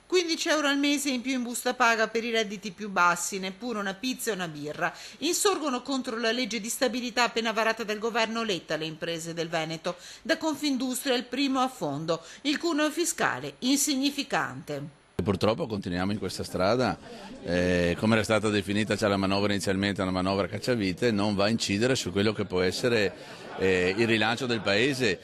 15 euro al mese in più in busta paga per i redditi più bassi, neppure una pizza e una birra. Insorgono contro la legge di stabilità appena varata dal governo Letta le imprese del Veneto. Da Confindustria il primo a fondo, il cuneo fiscale insignificante. Purtroppo continuiamo in questa strada, come era stata definita già la manovra inizialmente, una manovra cacciavite, non va a incidere su quello che può essere il rilancio del Paese.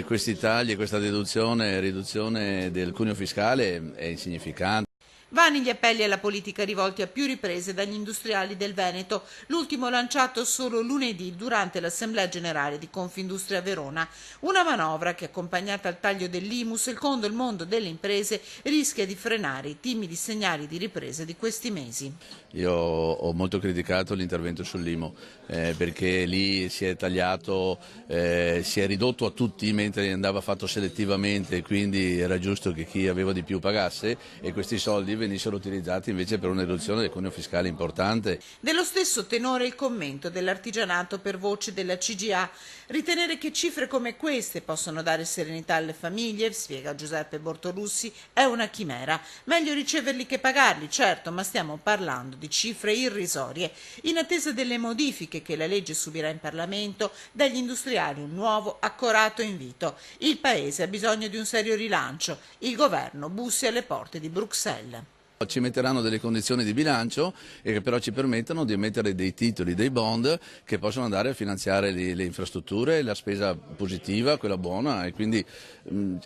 Questi tagli, questa riduzione del cuneo fiscale è insignificante. Vani gli appelli alla politica rivolti a più riprese dagli industriali del Veneto, l'ultimo lanciato solo lunedì durante l'Assemblea Generale di Confindustria Verona. Una manovra che, accompagnata al taglio dell'IMU, secondo il mondo delle imprese, rischia di frenare i timidi segnali di ripresa di questi mesi. Io ho molto criticato l'intervento sull'IMU perché lì si è tagliato, si è ridotto a tutti mentre andava fatto selettivamente, quindi era giusto che chi aveva di più pagasse e questi soldi venissero utilizzati invece per una riduzione del cuneo fiscale importante. Dello stesso tenore il commento dell'artigianato per voce della CGA. Ritenere che cifre come queste possono dare serenità alle famiglie, spiega Giuseppe Bortolussi, è una chimera. Meglio riceverli che pagarli, certo, ma stiamo parlando di cifre irrisorie. In attesa delle modifiche che la legge subirà in Parlamento, dagli industriali un nuovo, accorato invito. Il Paese ha bisogno di un serio rilancio. Il governo bussi alle porte di Bruxelles. Ci metteranno delle condizioni di bilancio e che però ci permettono di emettere dei titoli, dei bond che possono andare a finanziare le infrastrutture, la spesa positiva, quella buona e quindi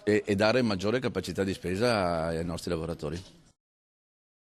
e dare maggiore capacità di spesa ai nostri lavoratori.